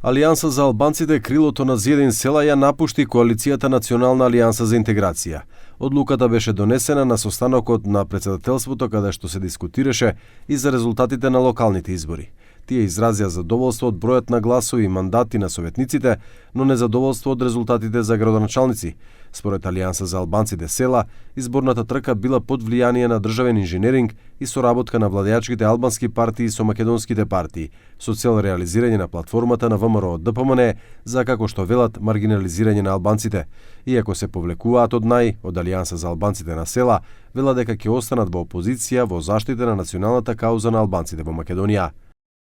Алијанса за албанците крилото на Зиедин села ја напушти коалицијата Национална алијанса за интеграција. Одлуката беше донесена на состанокот на председателството каде што се дискутираше и за резултатите на локалните избори. Тие изразија задоволство од бројот на гласови и мандати на советниците, но незадоволство од резултатите за градоначалници. Според Алијанса за албанците села, изборната трка била под влијание на државен инженеринг и соработка на владеачките албански партии со македонските партии, со цел реализирање на платформата на ВМРО ДПМН за, како што велат, маргинализирање на албанците. Иако се повлекуваат од Алијанса за албанците на села, велат дека ќе останат во опозиција во заштита на националната кауза на албанците во Македонија.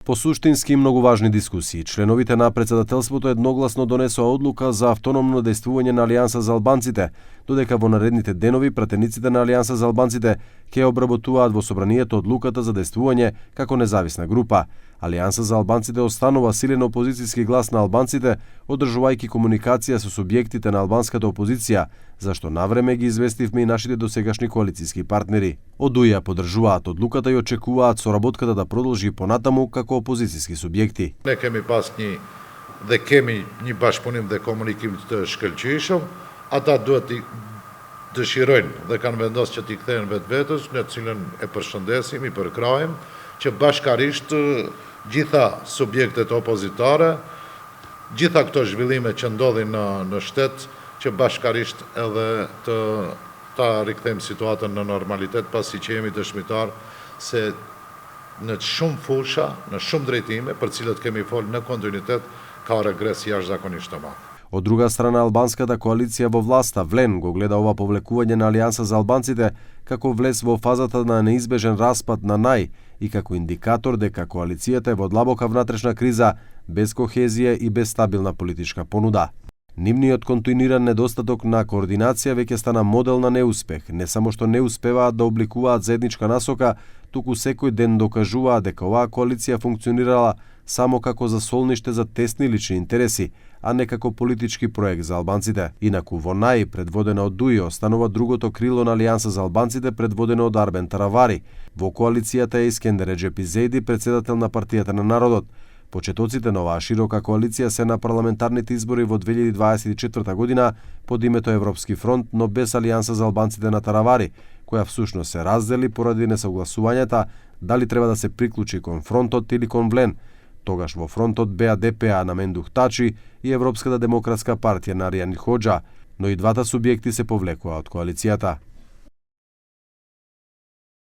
По суштински и многу важни дискусии, членовите на председателството едногласно донесоа одлука за автономно дејствување на Алијанса за албанците, додека во наредните денови пратениците на Алијанса за албанците ќе обработуваат во собранието одлуката за дејствување како независна група. Алијанса за албанците останува силен опозицијски глас на албанците, одржувајќи комуникација со субјектите на албанската опозиција, зашто навреме ги известивме и нашите досегашни коалицијски партнери. Одуја поддржуваат одлуката и очекуваат соработката да продолжи понатаму како опозицијски субјекти. Ne kemi pas dhe kemi një bashkëpunim dhe komunikim të shkëlqyeshëm, ata duhet të dëshirojnë dhe kanë vendosur që t'i kthehen vetvetes, në të cilën e përshëndesim, i përkrahim, që bashkarisht gjitha subjektet opozitare, gjitha këto zhvillime që ndodhin në shtet, që bashkarisht edhe ta rikthejmë situatën në normalitet, pasi që jemi dëshmitar se në shumë fusha, në shumë drejtime, për cilët kemi folë në kontinuitet, ka regres jashtëzakonisht të madh. Од друга страна, албанската коалиција во власта, ВЛЕН, го гледа ова повлекување на Алијанса за албанците како влез во фазата на неизбежен распад на и како индикатор дека коалицијата е во длабока внатрешна криза, без кохезија и без стабилна политичка понуда. Нивниот континуиран недостаток на координација веќе стана модел на неуспех. Не само што не успеваат да обликуваат заедничка насока, туку секој ден докажуваат дека оваа коалиција функционирала само како засолниште за тесни лични интереси, а не како политички проект за албанците. Инаку во предводена од Дуи, останува другото крило на Алијанса за албанците, предводено од Арбен Таравари. Во коалицијата е Искендер Реджепи Зејди, председател на партијата на народот. Почетоците на оваа широка коалиција се на парламентарните избори во 2024 година под името Европски фронт, но без Алијанса за албанците на Таравари, која всушност се раздели поради несогласувањата дали треба да се приклучи кон фронтот или кон ВЛЕН. Тогаш во фронтот беа ДПА на Мендух Тачи и Европската демократска партија на Аријан Хоџа, но и двата субјекти се повлекоа од коалицијата.